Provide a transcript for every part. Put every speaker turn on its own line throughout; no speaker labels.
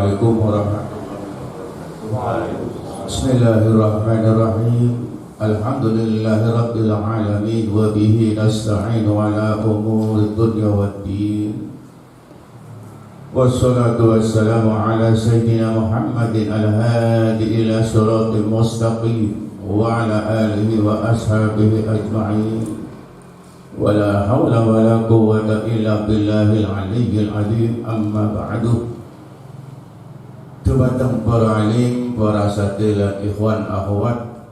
Assalamualaikum warahmatullahi wabarakatuh. Bismillahirrahmanirrahim. Alhamdulillahirabbil alamin wa bihi nasta'inu ala umuri dunya waddin. Wassalatu wassalamu ala sayyidina Muhammadin al-hadi ila siratal mustaqim wa ala alihi wa ashabihi ajma'in. Wala hawla wala quwwata illa billahil aliyyil azim. Amma ba'du. Dumateng para alim, para sadaya ikhwan akhwat,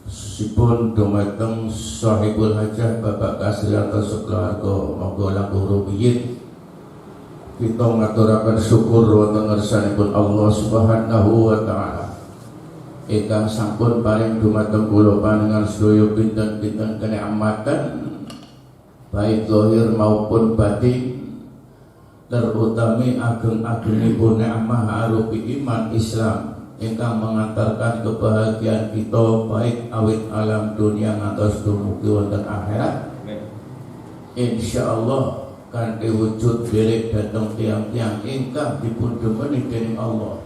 sipun dumateng sahibul hajah Bapak Kasriyanto Suklaharga monggo langkung rumiyin kita ngaturaken syukur wonten ngersanipun Allah Subhanahu wa taala ingkang sampun paring dumateng kula panjenengan sedaya pinten-pinten kenikmatan baik zahir maupun batin, terutami ageng-agengipun nikmah arupi iman Islam ingkang mengantarkan kebahagiaan kita baik awit alam dunia ngantos dumugi wonten akhirat. Insyaallah kanthi wujud derek dhateng tiang-tiang ingkang dipun demeni dening Allah,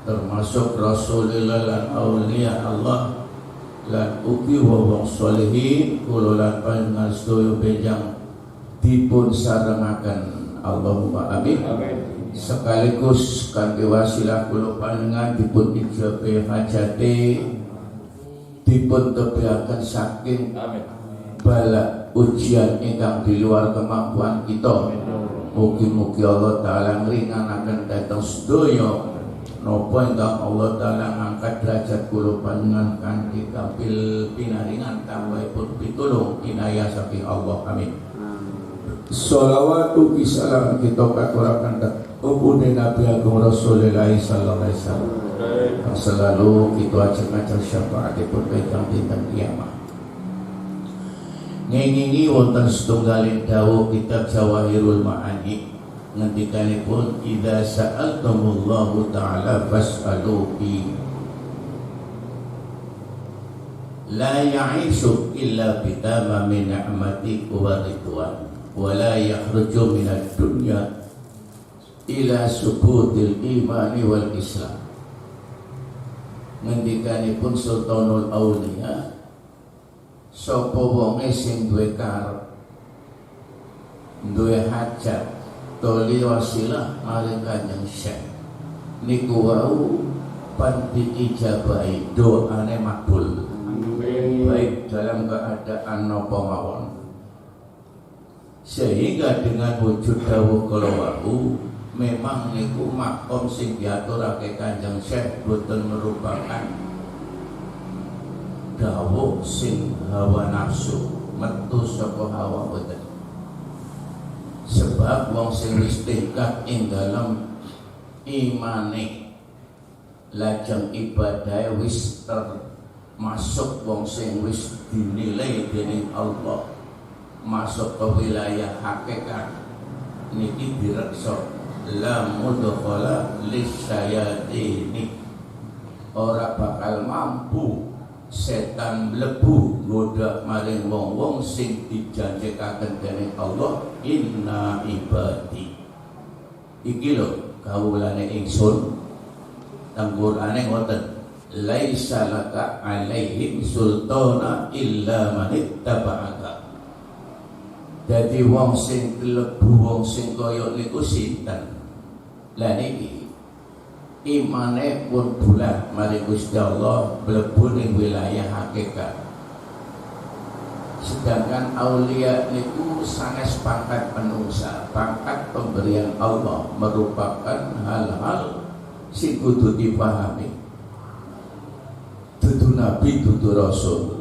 termasuk Rasulullah lan auliya Allah lan ugi wong sholihin kula lan panjenengan sedaya benjang dipun sarengaken. Allahumma amin. Sekaligus kanthi wasilah kula panjenengan dipun ijabah hajate, dipun tebihaken saking bala ujian ingkang di luar kemampuan kita. Mugi-mugi Allah taala ngringanaken dhateng sedaya napa ingkang Allah taala ngangkat derajat kula panjenengan kanthi kapil pinaringan tambahipun pitulung inayah saking Allah. Amin. Sholawat ugi salam kita katuraken kepada Nabi Agung Rasulullah sallallahu alaihi wasallam. Selalu kita ajeng-ajeng syafaatipun ingkang dinten kiamat. Ngingingi wonten setunggaling dawuh kitab Jawahirul Ma'ani ngendikanipun idza sa'altumullahu ta'ala fas'aluhi la ya'ishu illa bitamamin ni'mati wa ridwan wa la yakhruju minad dunya ila subutil imani wal islam. Ngendikanipun Sultanul Auliya, sapa wonge sing duwe karep, duwe hajat, toli wasilah maring Kanjeng Syekh niku wau panti ijabahi doane makbul, baik dalam keadaan napa mawon. Sehingga dengan wujud dawuh kala wau memang niku makom sing diaturake Kanjeng Syekh boten merupakan dawuh sing hawa nafsu metu saka hawa boten. Sebab wong sing wis tingkat ing dalem imane lajeng ibadah wis termasuk wong sing wis dinilai dening Allah masuk ke wilayah hakikat niki direksa la mudkhala lisyayatini, ora bakal mampu setan mlebu nggoda maring wong-wong sing dijanjikaken dening Allah. Inna ibadi iki lho kawulane ingsun, nang Qur'ane ngoten laisa laka alaihim sultana illa man ittaba'aka. Dadi wong sing klebu wong sing kaya niku sinten? Lah niki imane pun bulat mari Gusti Allah mlebu ning wilayah hakikat. Sedangkan aulia niku sanes pangkat manungsa, pangkat pemberian Allah, merupakan hal-hal sing kudu dipahami. Dudu nabi, dudu rasul,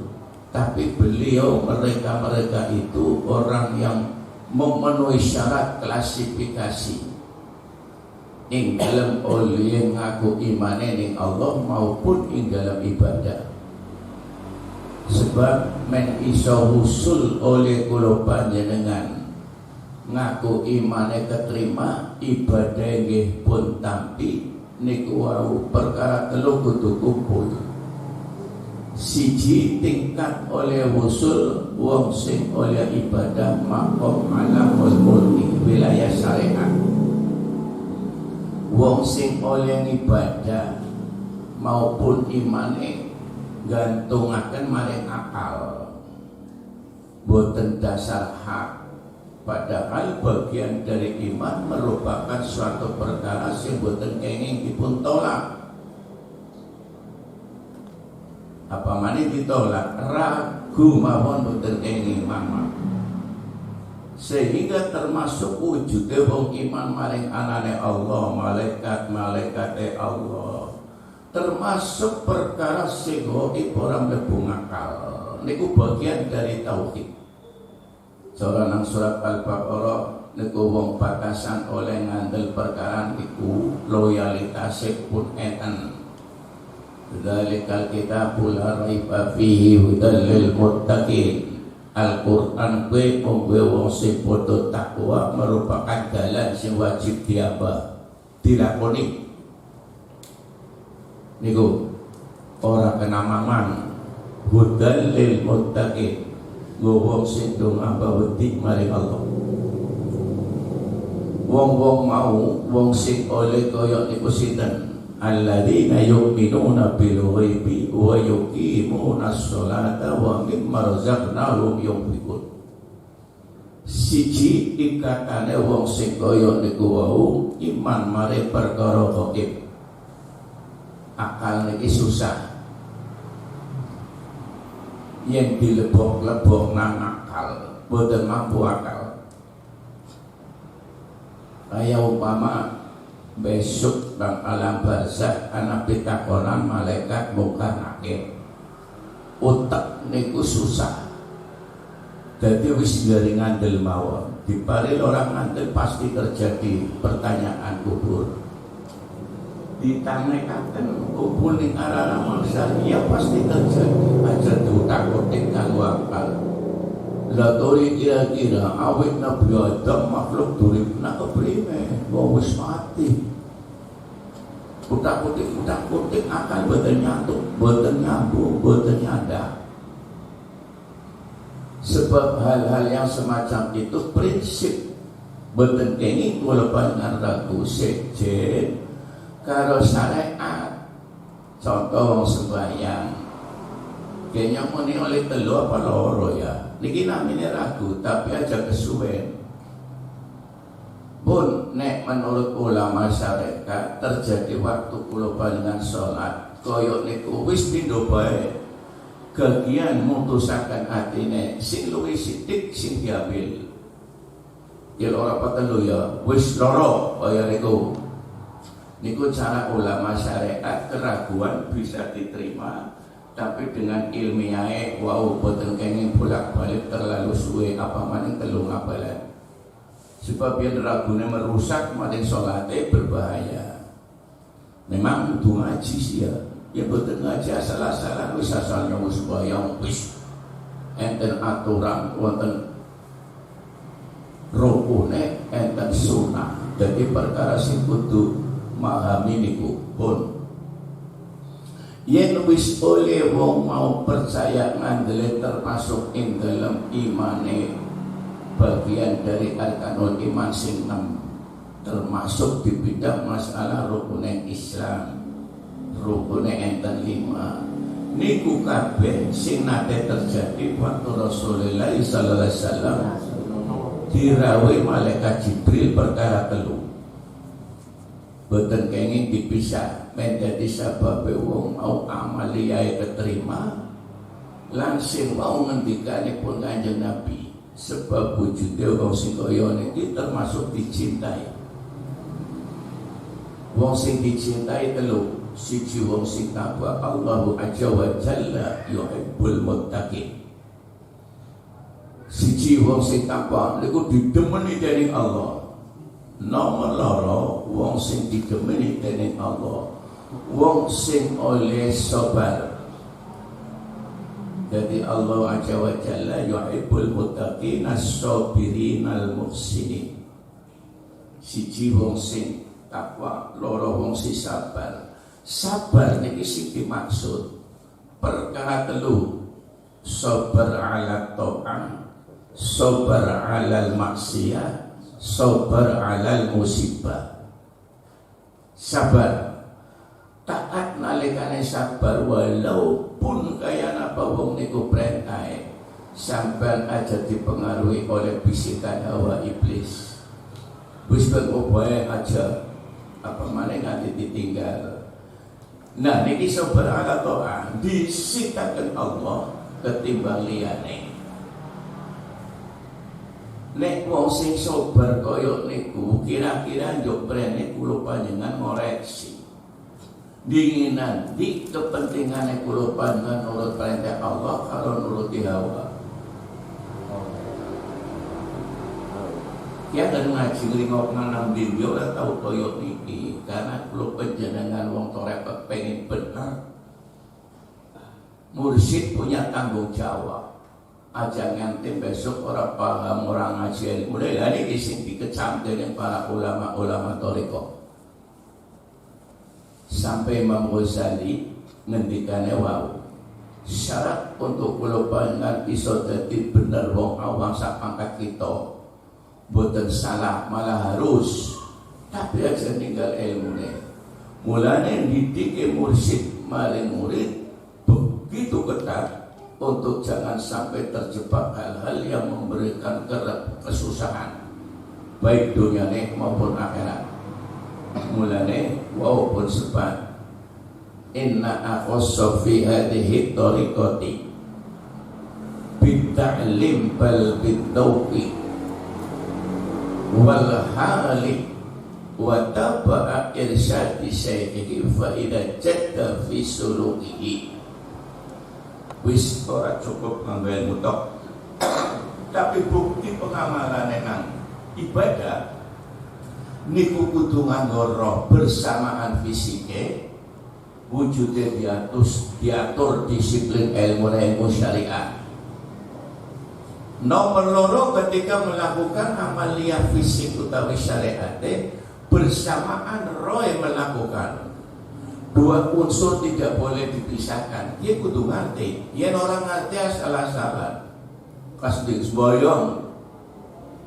tapi beliau mereka itu orang yang memenuhi syarat klasifikasi ing dalam oleh ngaku imane ning Allah maupun ing dalam ibadah. Sebab men iso husul oleh kula panjenengan ngaku imane keterima, ibadah nggih pun tampi, niku wau perkara telu kudu kumpul. Siji tingkat oleh husul wong sing oleh ibadah makom alamul mulki wilayah syariat. wong sing oleh ibadah maupun imane gantungaken maring akal boten dasar hak, padahal bagian dari iman merupakan suatu perkara sing boten kenging dipun tolak. Apa maneh ditolak, ragu mawon boten kenging mama. Sehingga termasuk wujudnya wong iman maring anane Allah, malaikat-malaikate Allah, termasuk perkara sing gaib ora mlebu akal. Niku bagian dari tauhid. Nang surat Al-Baqarah niku wong batasan oleh ngandel perkara niku loyalitasé pun enten. Dzalikal kitabul la raiba fihi hudal lil muttaqin. Al-Qur'an kuwi monggo wong sing padha takwa merupakan dalan sing wajib diamba dilakoni. Niku ora kena mamang hudal lil muttaqin. Wong sing do ngamba wedi maring Allah. Wong-wong mau wong sing oleh kaya niku sinten? Alladzina yu'minuna bil ghaibi wa yuqimuna sholata wa mimma razaqnahum yunfiqun. Siji ikatane wong sing kaya niku wau iman mare perkara gaib. Akal niki susah. Yang dilebok-lebok nang akal, boten mampu akal. Kaya umpama besok nang alam barzakh ana pitakonan malaikat mungkar nakir. Otak niku susah. Dadi wis dari ngandel mawon. Diparil orang ngandel pasti terjadi pertanyaan kubur. Ditanyakan kumpul ning arah mahsyar ya pasti terjadi aja diutak-utik kanggo akal. Lah tori kira-kira awit Nabi Adam makhluk durip nak keprime wong wis mati. Utak-utik akal boten nyatu, boten nyambung, boten nyanda. Sebab hal-hal yang semacam itu prinsip boten kenging kula panjenengan ragu sejen karo syariat. Contoh sembahyang kayaknya muni oleh telu apa loro ya niki namanya ragu tapi aja kesuwen pun nek menurut ulama syariat terjadi waktu kula panjenengan salat koyok niku wis pindho bae kegian mutusaken atine sing luwih sithik sing diambil ya ora patelu ya wis loro kaya niku. Niku cara ulama syariat keraguan bisa diterima, tapi dengan ilmiah wow boten kenging bolak-balik terlalu suwe apa maning telu ngabalan. Sebab yang ragune merusak maning salate berbahaya. Memang kudu ngaji sih ya. Ya boten ngaji asal-asalan wis asal nyuwun sembahyang wis enten aturan wonten rukune enten sunah. Jadi perkara sing kudu mahami niku pun yen wis oleh wong mau percaya ngandele termasuk ing dalam imane bagian dari arkanul iman sing 6 termasuk di bidang masalah rukune Islam rukune enten 5 niku kabeh sing nate terjadi waktu Rasulullah sallallahu alaihi wasallam dirawuhi malaikat Jibril perkara telu boten kenging dipisah menjadi sabab wong mau amaliyae keterima lan sing mau ngendikanipun Kanjeng Nabi sebab wujude wong sing kaya niki termasuk dicintai. Wong sing dicintai telu siji wong sing takwa Allahu azza wa jalla yuhibbul muttaqin. Siji wong sing takwa niku didemeni dening Allah. Nomor loro wong sing digemeni dening Allah wong sing oleh sabar. Jadi Allah azza wa jalla yuhibbul muttaqin as-sabirin al-muhsinin. Siji wong sing takwa, loro wong sing sabar. Sabar niki sing dimaksud perkara telu. Sabar ala ta'ah, sabar ala maksiyah, sabar alal musibah. sabar. Taat nalikane sabar walaupun kaya napa wong niku perintahe sampean aja dipengaruhi oleh bisikan hawa iblis. Wis ben obae aja apa maneh nganti ditinggal. Nah niki sabar ala taat disitaken Allah ketimbang liyane. Nek wong sing sabar kaya niku kira-kira njuk prene kula panjenengan ngoreksi. Dinginan di kepentingan kula panjenengan nurut perintah Allah kalau nuruti hawa. Ya kan ngaji nglingok nang video ora tau kaya niki karena kula panjenengan wong torepet pengen benar. Mursyid punya tanggung jawab. Aja nganti besok orang paham orang ngaji mulai hari ini sing dikecam dengan para ulama-ulama thariqah. Sampai Imam Ghazali ngendikane wau syarat untuk kula panjenengan iso dadi bener wong awam sak pangkat kita boten salah malah harus tapi aja tinggal ilmune. Mulane didike mursyid maring murid begitu ketat untuk jangan sampai terjebak hal-hal yang memberikan kesusahan baik dunia maupun akhirat. Mulane walaupun sebab inna akhassa fi hadhihi tariqati bitta'lim bal bittawqi wal hali wa taba'a irsyadi syaihihi fa idza jadda fi sulukihi wis ora cukup nganggo ilmu tok tapi bukti pengamalane nang ibadah niku kudu nganggo roh bersamaan fisike wujudnya diatur disiplin ilmu syariat. Nomor loro ketika melakukan amaliyah fisik utawi syariat bersamaan roh yang melakukan dua unsur tidak boleh dipisahkan. Dia kudu ngerti. Yen orang ngerti salah-salah kasih semboyong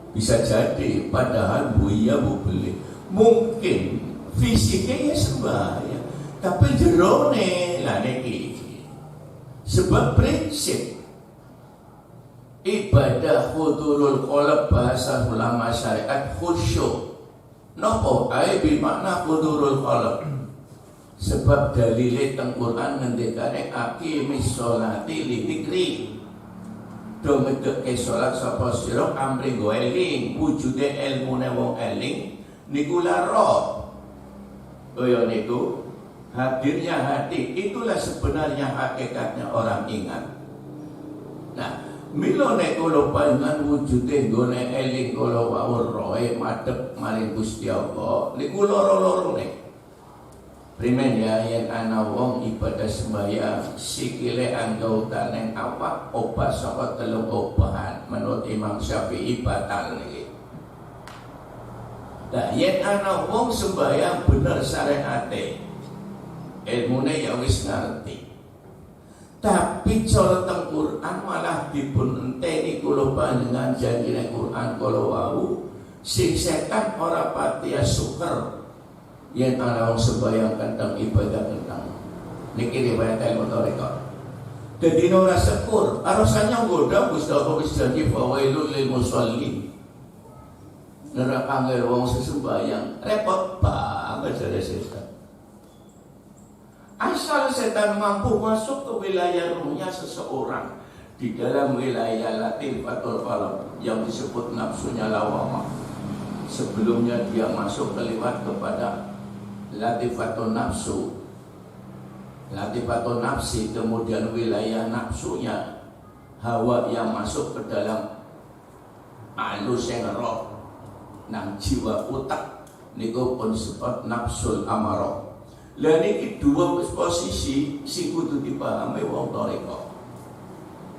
bisa jadi padahal buaya beli mungkin fisiknya ya sembahyang tapi jerone lah niki sebab prinsip ibadah hudurul qalb bahasa ulama syariat khusyuk nopo ae bermakna hudurul qalb sebab dalile teng Quran ngendikane aqimis sholati li dzikri do ngedeke salat sapa sira amri go eling wujude ilmune wong eling niku laro kaya niku hadirnya hati itulah sebenarnya hakikatnya orang ingat. Nah milone kula panjenengan wujude gone eling kula wau roe madhep maring Gusti Allah niku loro-lorone primen ya yen ana wong ibadah sembahyang sikile anggautane awak obah saka telung obahan menurut Imam Syafi'i batal niki. Nah yen ana wong sembahyang bener syariate ilmune ya wis ngerti tapi cara teng Quran malah dipun enteni kula panjenengan janjine Quran kala wau sing setan ora patiya syukur yang ana wong sembahyang tentang ibadah tentang niki riwayat ilmu thariqah. Dadi ora syukur, arasane nggodha Gusti Allah wis janji fawailul lil musallin. Neraka ngger wong sembahyang repot banget jare setan. Asal setan mampu masuk ke wilayah ruhnya seseorang di dalam wilayah latifatul qalb yang disebut nafsunya lawamah. Sebelumnya dia masuk kelewat kepada latifatul nafsu, latifatul nafsi, kemudian wilayah nafsunya hawa yang masuk ke dalam alus yang roh nang jiwa utak niku pun sebab nafsul amarah. Lah niki dua posisi sing kudu dipahami wong thariqah.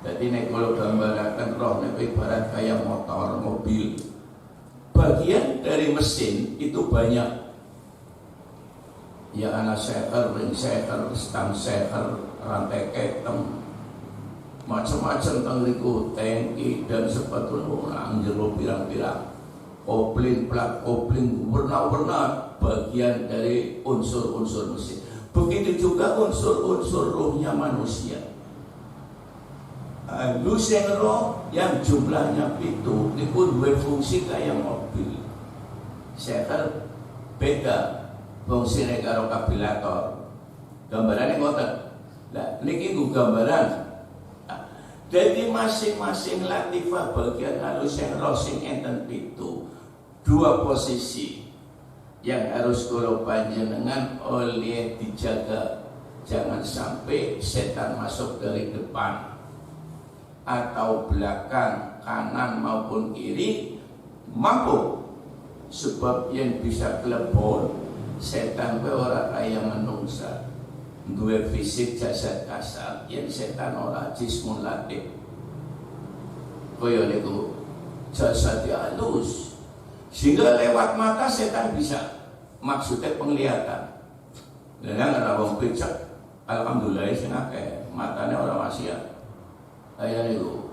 Dadi nek kula gambaraken roh niku ibarat kayak motor, mobil. Bagian dari mesin itu banyak. Ya ana seker, ring seker, stang seker, rantai ketem, macam-macam teng niku, tangki dan sepatu orang jero pirang-pirang. Kopling, plat kopling, warna-warna bagian dari unsur-unsur mesin. Begitu juga unsur-unsur rohnya manusia. Sing roh yang jumlahnya itu duwe fungsi kayak mobil. Sekel beda fungsine karo kabilator. Gambarane ngoten. Lah niki nggo gambaran. Jadi masing-masing latifah bagian halus yang roh sing enten itu dua posisi yang harus kula panjenengan oleh dijaga. Jangan sampai setan masuk dari depan atau belakang, kanan maupun kiri mampu. Sebab yang bisa klepon setan kuwi ora kaya menungsa. Duwe fisik jasad kasar, yang setan ora jismun latif. Kaya niku jasad halus. Sehingga lewat mata setan bisa, maksudnya penglihatan. Lah ora wong becak, alhamdulillah sing akeh, matane ora maksiat. Kaya niku.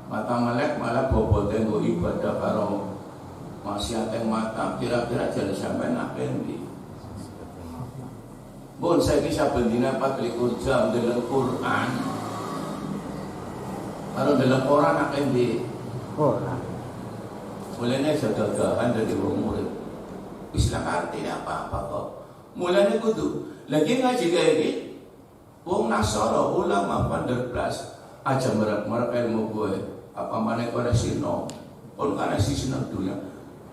Mata melek malah bobote nggo ibadah karo maksiat mata, kira-kira jadi sampai akeh ndi. Bon saya kisah bendina 24 jam dalam Quran. Kalau dalam orang akan di orang. Mulanya segagahan dari murid. Islam artinya apa-apa kok. Mulanya kudu. Lagi ngaji kayak gini. Wong Nasara ulama Vanderplas aja merek ilmu gue. Apa mana kau sino? Pun karena si senang dunia.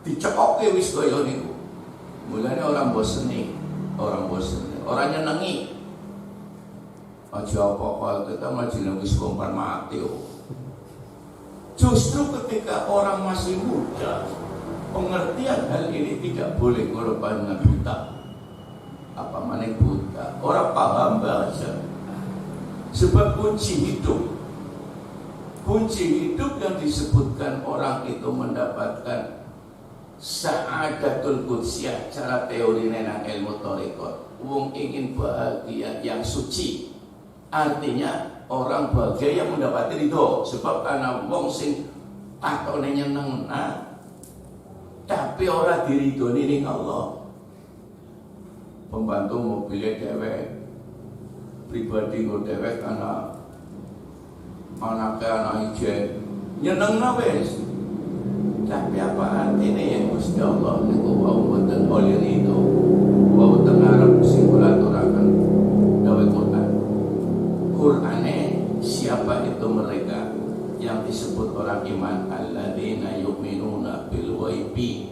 Dicekoke wis koyo niku. Mulanya orang bosen nih. Orang bosen. Orang nyenengi aja apa-apa kita majelis wis kompar mati. Justru ketika orang masih muda, pengertian hal ini tidak boleh korban dengan buta. Apa mana buta? Orang paham bahasa. Sebab kunci hidup yang disebutkan orang itu mendapatkan sa'adatul qudsiyah, cara teori nang ilmu thariqat. Wong ingin bahagia yang suci, artinya orang bahagia yang mendapat ridho. Sebab karena wong sing takone nyeneng tapi ora diridhoni ning Allah. Pembantu mobilnya dewek, pribadi kok dewek karena anaknya anak ijen nyeneng wis. Tapi apa artinya yang Gusti Allah niku wau boten oleh ridho. Wau tengarap simpulaturakan dawe Qur'ane siapa itu mereka yang disebut orang iman, alladzina yu'minuna bil ghaibi.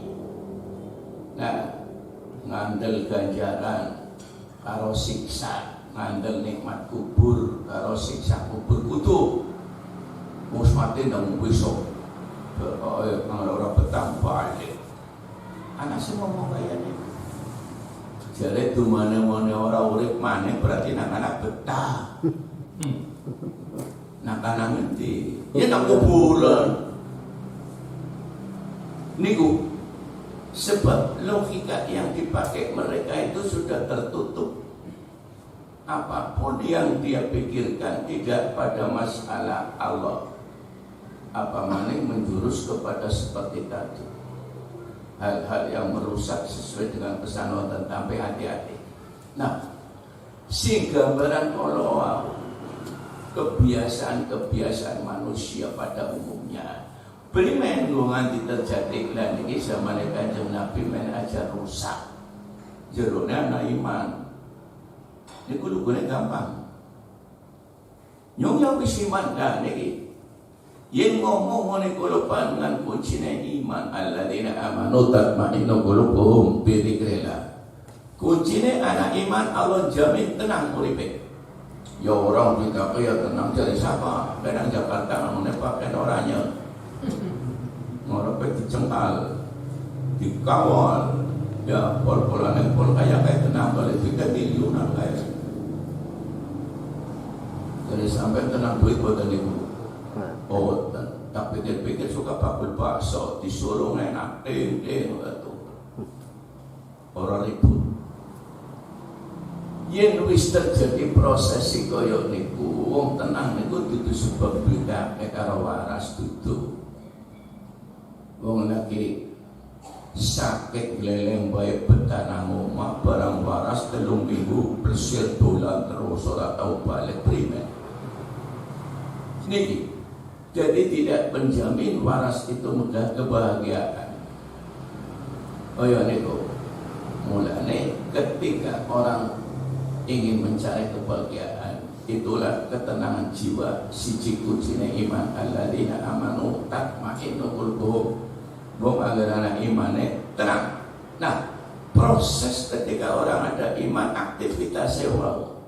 Nah, ngandel ganjaran karo siksa, ngandel nikmat kubur karo siksa kubur kudu mus mati ndang besok. Orang betah balik. Anak sih ngomong kayak ini. Jadi tu mana-mana orang urip mana berarti nak anak betah. Nak anak nanti. Ya nak kuburan. Niku. Sebab logika yang dipakai mereka itu sudah tertutup. Apapun yang dia pikirkan tidak pada masalah Allah. Apa maning menjurus kepada seperti tadi, hal-hal yang merusak sesuai dengan pesan Allah, sampai hati-hati. Nah, si gambaran kalau kebiasaan manusia pada umumnya beri main nganti terjadi lan iki zaman Kanjeng Nabi main aja rusak jerone ana iman niku lugune gampang nyong yang wis iman niki yen ngomong ngene kula panjenengan kuncine iman alladzina amanu tatma'innu qulubuhum bi dzikrillah. Kuncine anak iman Allah jamin tenang uripe. Ya orang kita kaya tenang dari siapa? Kadang Jakarta namanya pakai orangnya. Ngorepe dicengkal, dikawal. Ya pol-polan pol kaya tenang balik 3 miliunan kaya. Jadi sampai tenang duit boten niku. Oh, tapi pikir suka bakul bakso disuruh enak itu orang ribut. Yen wis terjadi proses kaya niku, wong tenang niku dudu sebab beda karo waras dudu. Wong lagi sakit leleng baik betanang omah barang waras 3 minggu bersir dolan terus ora tau balik primen. Niki. Jadi tidak menjamin waras itu mudah kebahagiaan. Oh ya niku. Mulane ketika orang ingin mencari kebahagiaan, itulah ketenangan jiwa, siji kuncine iman. Alladzina amanu tatma'innu qulubuhum. Wong anggarane imane tenang. Nah, proses ketika orang ada iman, aktivitasnya wau.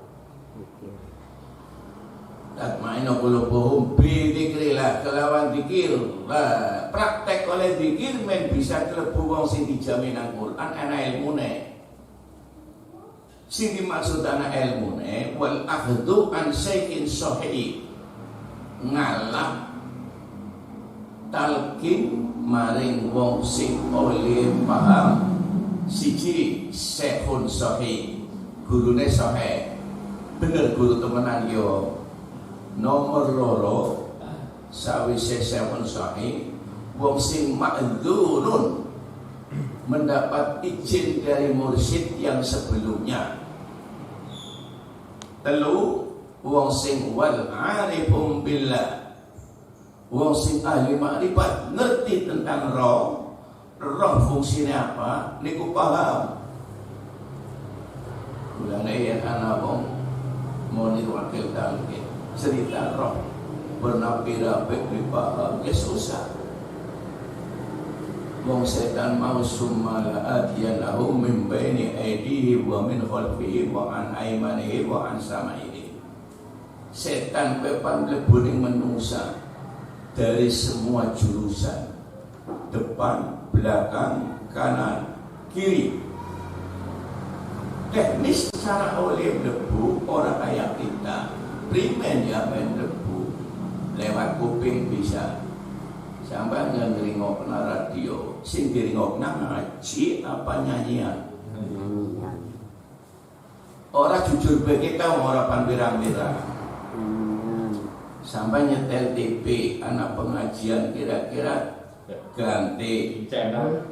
Tatma'innu qulubuhum bi dzikrillah, kelawan zikir. Praktek oleh zikir men bisa klebu wong sing dijamin nang Quran ana ilmune. Sing dimaksud ana ilmune wal akhdhu an syai'in sahih. Ngalah talqin maring wong sing oleh paham. Siji sehun sahih, gurune sahih. Bener guru temenan yo. Nomor loro sawise sehun sahih wong sing ma'dzurun mendapat izin dari mursyid yang sebelumnya. Telu wong sing wal arifum billah, wong sing ahli makrifat ngerti tentang roh fungsinya apa niku paham. Mulane yen ana wong mau wakil talqin cerita roh bernapirape dipaham ya susah. Wong setan mau sumala atiyanahum min baini aydihim wa min khalfihim wa an aymanihim wa an samaihim. Setan pepan mlebu menungsa dari semua jurusan, depan, belakang, kanan, kiri. Teknis cara oleh mlebu orang kayak kita. Primen ya main mlebu lewat kuping bisa. Sampai ngeringokna radio, sing diringokna ngaji apa nyanyian. Orang jujur begitu orang panpirang-pirang. Sampai nyetel TV anak pengajian kira-kira ganti channel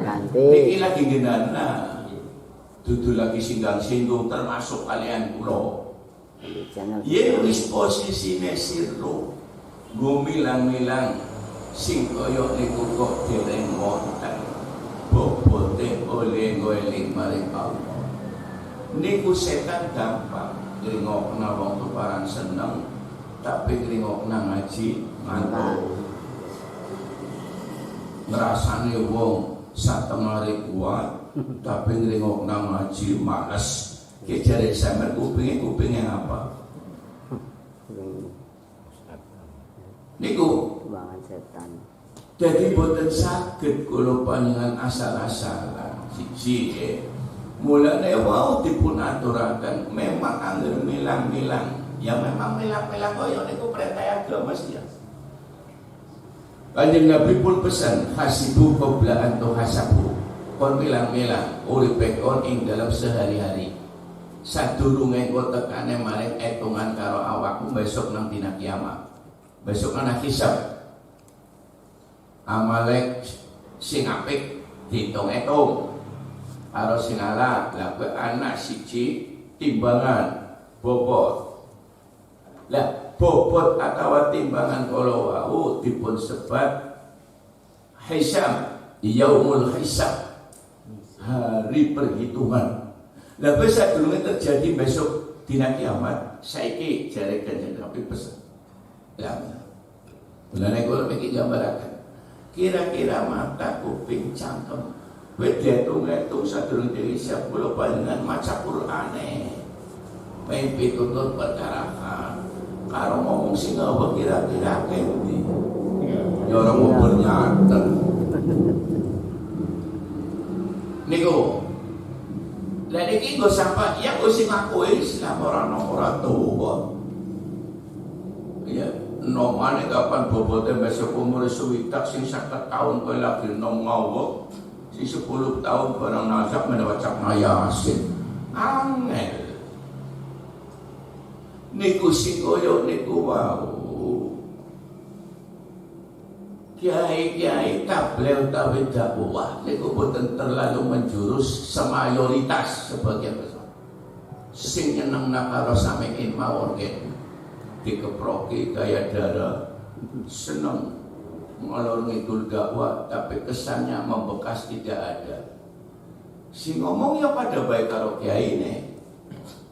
ganti. Iki lagi genana. Dudu lagi singgang-singgung termasuk kalian pulau. Ye wis posisine sirru. Gumilang-milang sing kaya niku kok dereng wonten bobote oleh eling maring Allah. Niku setan gampang ngrungokna wong tukaran seneng, tapi ngrungokna ngaji ngantuk. Ngrasane wong satemari kuat, tapi ngrungokna ngaji males. Ki jare sampeyan kupinge apa? Niku banget setan. Jadi boten saged kula panjenengan asal-asalan siji mulane wau dipun aturaken memang angger milang-milang. Ya memang milang-milang kaya niku perintah agama ya. Kanjeng Nabi pun pesan hasibu qabla an tuhasabu. Kon milang-milang uripe kon ing dalam sehari-hari. Sadurunge kok tekane maring etungan karo awakmu besok nang dina kiamat. Besok anak hisab amalek sing apik diitung-itung karo sing ala lha anak siji timbangan bobot. Lah bobot atau timbangan kala wau dipun sebat hisab, yaumul hisab, hari perhitungan. Lah besok durunge terjadi besok dina kiamat, saiki jare Kanjeng Nabi pesan. Lah mulane kula iki gambaraken. Kira-kira mata, kuping, cangkem wis diitung-itung sadurunge dhisik kula panjenengan maca Qur'ane. Mimpi tutut perkara karo ngomong sing apa kira-kira kendi. Ya ora mau bernyaten. Niku lha iki nggo sampe ya kok sing aku Islam ora tuwa. Ya nomane kapan bobote besok umur suwidak sing 50 tahun kowe lagi nom ngawuk sing 10 tahun barang nazak mendapat Yasin. Angel. Niku sing koyo niku wau. kiai-kiai kabeh utawi dakwah niku boten terlalu menjurus semayoritas sebagian besar. Sing nyenengna karo sampeyan mawon nggih dikeproki kaya darah, seneng ngalor ngidul dakwah tapi kesannya membekas tidak ada. Si ngomong ya pada baik karo kiai ini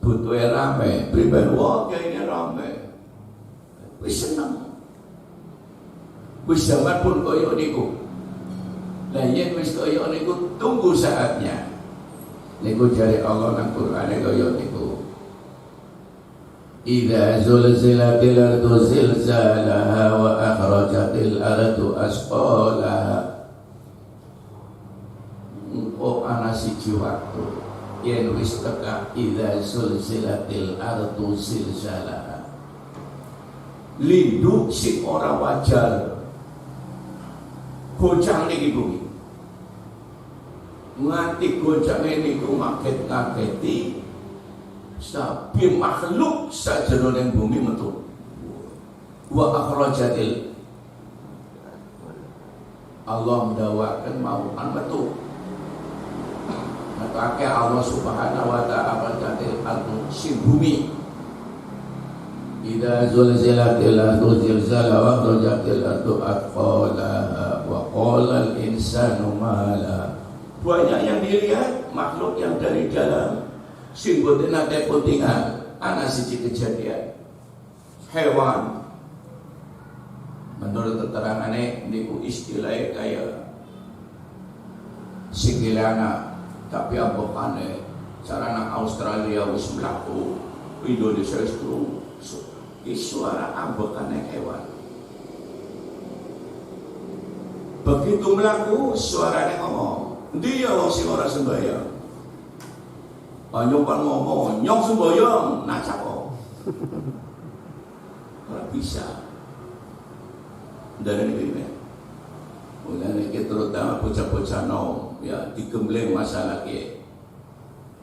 butuh rame, pribadi wah kiai ini rame, wis seneng. Wis zaman pun koyo niku. Lah yen wis koyo niku tunggu saatnya. Niku jare Allah nang Qur'an koyo niku. Idza zulzilatil ardu zilzalaha wa akhrajatil ardu asqalaha. Oh ana siji waktu yen wis teka idza zulzilatil ardu zilzalaha. Lindung sing ora wajar. Goncang niki bumi. Nganti goncang niku ngaget-ngageti sabi makhluk sajroning bumi metu. Wa akhrajatil Allah mendawakan mau metu. Maka Allah Subhanahu wa ta'ala jatil ardu sing bumi. Idza zulzilatil ardu zilzalaha wa akhrajatil ardu athqalaha wa qala al insanu ma laha. Banyak yang dilihat makhluk yang dari dalam sing boten nate putingan. Ana siji kejadian hewan menurut keterangane niku istilahnya kaya sikilana tapi ambekane sarana Australia wis mlaku Indonesia wis turun. Suara ambekane hewan. Begitu melaku suaranya ngomong, "Ndi ya wong sing ora sembahyang?" Nyong kan ngomong, "Nyong sembahyang." Nacak kok. Ora bisa. Dari ini. Mulane iki terutama bocah-bocah nom ya digembleng masalah ki.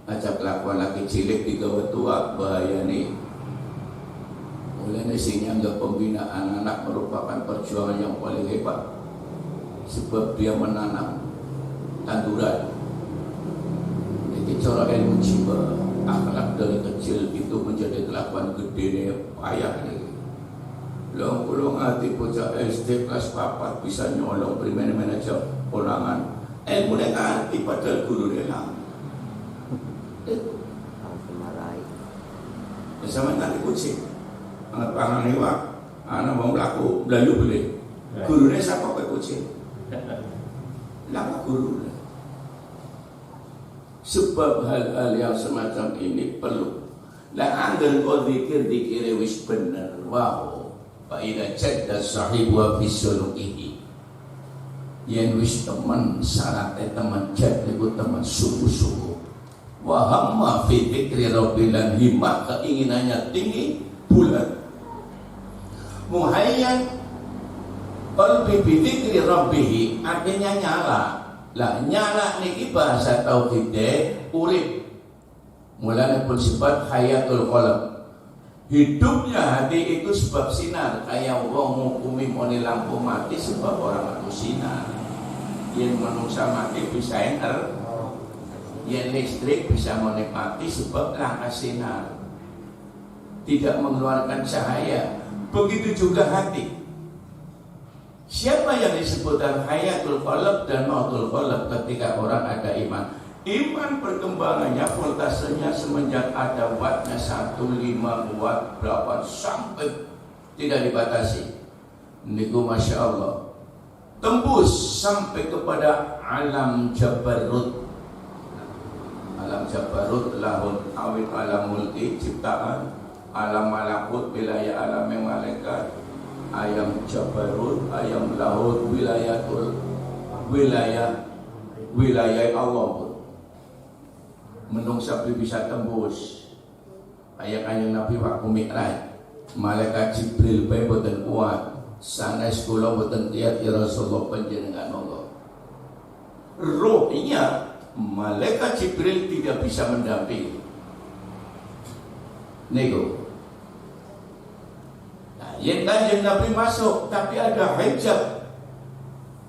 Aja kelakuan laki cilik digawe tua bahaya nih. Mulai sing nganggap pembinaan anak merupakan perjuangan yang paling hebat sebab dia menanam tanduran. Jadi cara ilmu jiwa akhlak dari kecil itu menjadi kelakuan gede nih payah nih. Long hati bocah SD kelas 4 bisa nyolong primer manajer ulangan. Ilmu ngerti padahal guru hilang. Sama nanti kucing. Anak pangan lewat, anak mau laku belayu boleh. Gurunya siapa pakai kucing? Lama guru. Sebab hal-hal yang semacam ini perlu. Lah anggen kau dikir wis bener. Wow. Fa idza jadda sahib wa fi sulukihi. Yen wis teman syaratnya teman jad niku teman sungguh-sungguh. Wa hamma fi dzikri rabbil himmah keinginannya tinggi bulat. Muhayyan qalbi bi dzikri rabbih artinya nyala. Lah nyala niki bahasa tauhid urip. Mulane pun sifat hayatul qalb. Hidupnya hati itu sebab sinar. Kayak wong ngukumi moni lampu mati sebab orang atu sinar. Yen manungsa mati bisa enter. Yen listrik bisa menikmati sebab langkah sinar. Tidak mengeluarkan cahaya. Begitu juga hati. Siapa yang disebutkan hayatul qalb dan mautul qalb ketika orang ada iman? Iman perkembangannya voltasenya semenjak ada wattnya 1, 5 watt berapa sampai tidak dibatasi. Niku Masya Allah tembus sampai kepada alam Jabarut. Alam Jabarut lahun awit alam mulki ciptaan, alam malakut wilayah alam yang malaikat, ayam Jabarut, ayam lahut wilayatul wilayah Allah pun. Menungsa bisa tembus. Ayat-ayat Nabi waktu Mi'raj, malaikat Jibril bae boten kuat. Sanes kula boten tiyat ya Rasulullah panjenengan Allah. Rohnya malaikat Jibril tidak bisa mendampingi. Nego. Nah, yang Kanjeng Nabi masuk tapi ada hijab.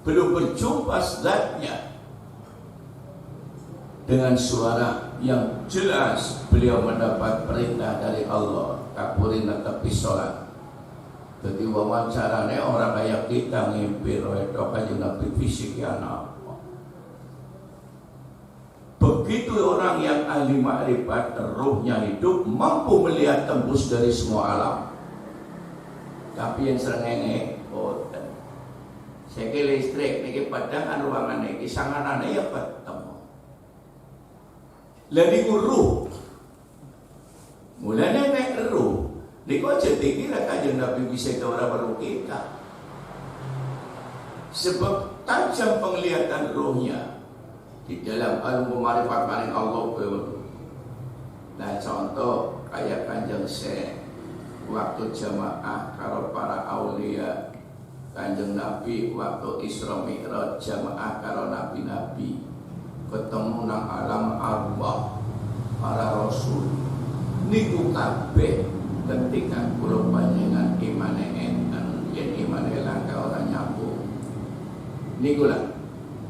belum berjumpa zatnya dengan suara yang jelas beliau mendapat perintah dari Allah kapurin tepi sholat. Jadi wawancarane orang kayak kita ngimpi roedok aja nabi fisik ya apa. Begitu orang yang ahli ma'rifat ruhnya hidup mampu melihat tembus dari semua alam. Tapi yang serengenge boten. Seki listrik niki padang ruangan niki sanganane ya ketemu. Lah niku ruh. Mulane nek ruh niku aja dikira kanjeng Nabi bisa ke orang baru kita. Sebab tajam penglihatan ruhnya di dalam ilmu ma'rifat maring Allah. Nah contoh kayak kanjeng Syekh waktu jamaah karo para aulia, kanjeng Nabi waktu Isra Mi'raj jamaah karo nabi-nabi ketemu nang alam arwah para rasul niku kabeh ketika kula panjenengan imane enten yen imane langka ora nyambung niku lah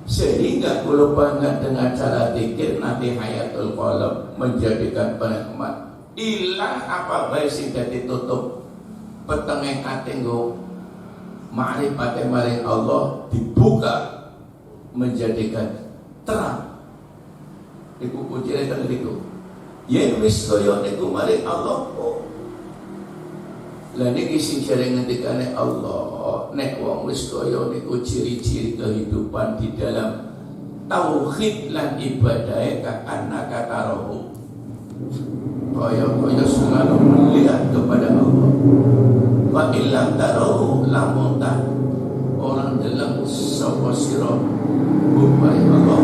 sehingga kula panjenengan dengan cara zikir nanti hayatul qalb menjadikan penikmat ilang apa bae sing dadi tutup petenge ati nggo ma'rifate maring Allah dibuka menjadikan terang. Iku kuncine teng niku. Yen wis kaya niku maring Allah kok. Lah niki sing sering ngendikane Allah, nek wong wis kaya niku ciri-ciri kehidupan di dalam tauhid lan ibadah kakana katarohu. Kaya selalu melihat kepada Allah. Wa illam tarohu lamun tak orang dalam sapa sira upai Allah.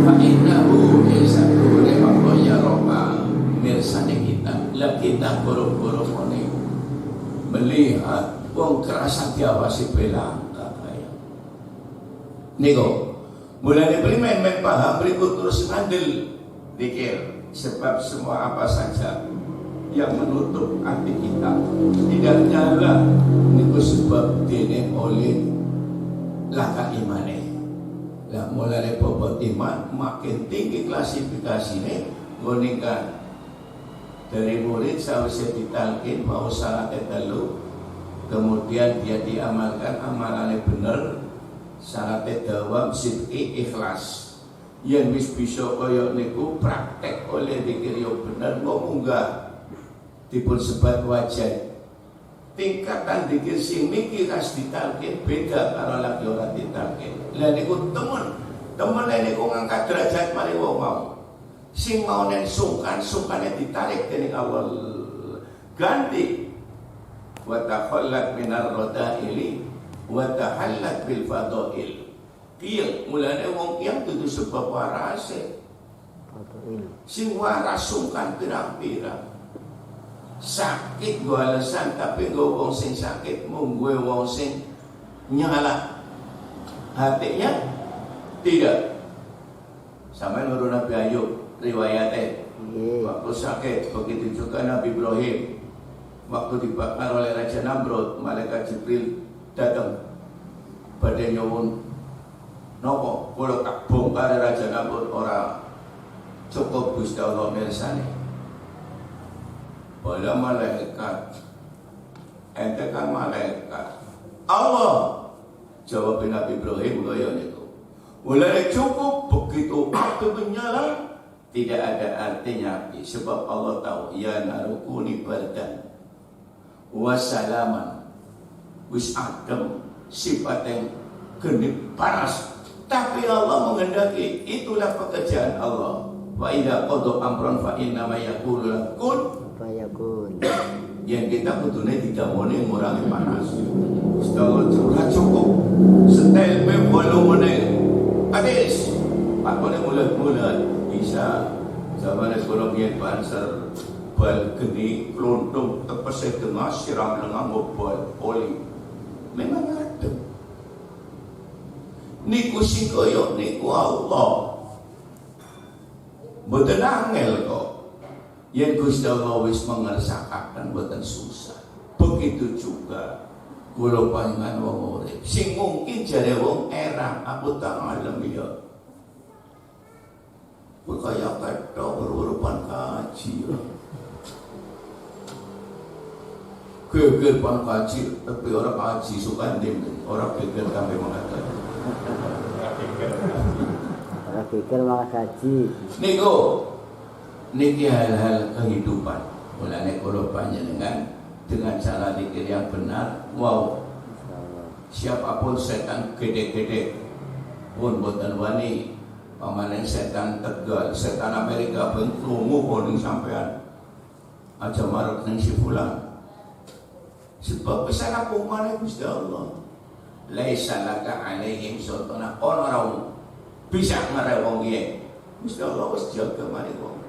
Fa innahu yasatu li Allah ya roba mirsane kita. Lah kita boro-boro ngene melihat wong kerasa diawasi belangka kaya. Niku mulane primen men paham berikut terus ngandel dikir. Sebab semua apa saja yang menutup hati kita tidak nyala itu sebab dene oleh laka imane. Lah mulai bobot iman makin tinggi klasifikasine ngoningan dari murid sawise ditalkin mau salat telu kemudian dia diamalkan amalannya bener syaratnya dawam sidqi ikhlas. Yang wis bisa kaya niku praktek oleh dikir yo bener kok munggah dipun sebat wajah. Tingkatan dikir sing niki kas ditalkin beda karo lagi ora ditalkin. Lah niku temen niku ngangkat derajat mari wong mau. Sing mau nen sungkane ditarik dening Allah ganti wa takhallat minar radaili wa tahallat bil fadail. Iya, mulanya wong yang tentu sebab warase sing waras sungkan pirang-pirang sakit gua alasan tapi gua wong sing sakit munggu wong sing nyala hatinya tidak sama nurun Nabi Ayub riwayatnya waktu sakit begitu juga Nabi Ibrahim waktu dibakar oleh Raja Namrud malaikat Jibril datang pada nyuwun nopo kula tak bongkar Raja Namrud ora cukup Gusti Allah mirsani. Bala malaikat ente kan malaikat Allah jawab Nabi Ibrahim kaya niku. Mulai cukup begitu api menyala tidak ada artinya sebab Allah tahu ya narukuni bardan wasalaman wis adem sifat yang genit panas. Tapi Allah menghendaki itulah pekerjaan Allah. Wa idza qada amran fa inna ma yaqulu kun fayakun. Yang kita butuhnya tidak boleh mengurangi panas. Setelah curah cukup setel volumenya habis. Pak boleh mulut bisa zaman ekonomi banser bal geni klontung tepese tengah siram lengan mobil oli. Memang ada. Niku sing koyo niku Allah. Mboten angel kok. Yen Gusti Allah wis mengersakaken mboten susah. Begitu juga kula panjenengan wong urip sing mungkin jare wong erang aku tak ngalem ya kok kaya kata berurupan kaji geger pan kaji tapi orang kaji suka dem orang geger sampai mengatakan
orang geger malah kaji
niki hal-hal kehidupan mulane kula panjenengan dengan cara zikir yang benar wow siapapun setan gede-gede pun boten wani pamanen setan Tegal setan Amerika pun krungu poning sampean aja marek ning si fulan sebab pesan aku mana Gusti Allah laisa laka alaihim sultana orang bisa ngarewong ye Gusti Allah wis jaga mari wong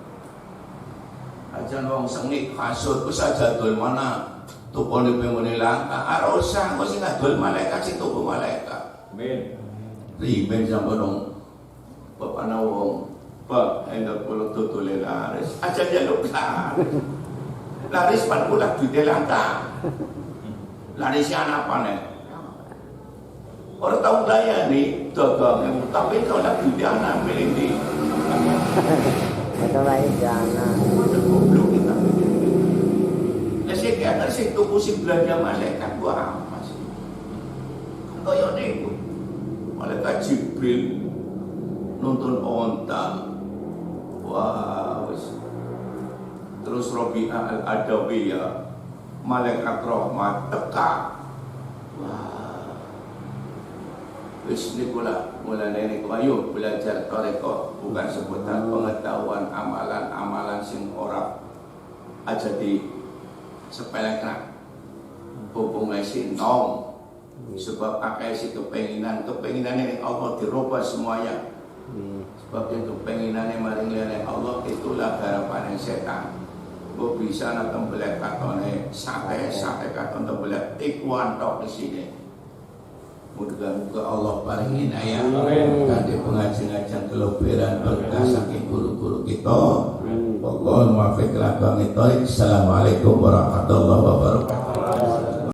aja wong sengit kasut wis aja dol mana tukone pemene langka arosa kok sing ngadol malaikat sing tuku malaikat amin riben sampe nang bapak wong pak endok kula tutule laris aja jaluk laris pan kula duwe langka laris ana apa nek orang tahu daya nih dagang tapi kalau lagi di anak milih di
atau lain jana
goblok kita nasi kita sih tuku si belanja malaikat gua apa sih kaya niku malaikat Jibril nonton onta wah terus Rabi'ah al-Adawiyah malaikat rahmat teka wah wis nikula mulane niku ayo belajar tarekat bukan sebutan pengetahuan amalan-amalan sing ora aja di sepelekan hubungan sinong sebab akeh si kepenginan ini Allah dirubah semuanya sebab yang kepenginannya maring lene Allah itulah harapan setan kok bisa nak tembelek katone sate katon tembelek ikwan tok di sini mudah-mudahan Allah paringin ayat kanthi pengajian keloberan berkah saking guru-guru kita. Wallahu muwaffiq ila aqwamit thoriq. Assalamualaikum warahmatullahi wabarakatuh.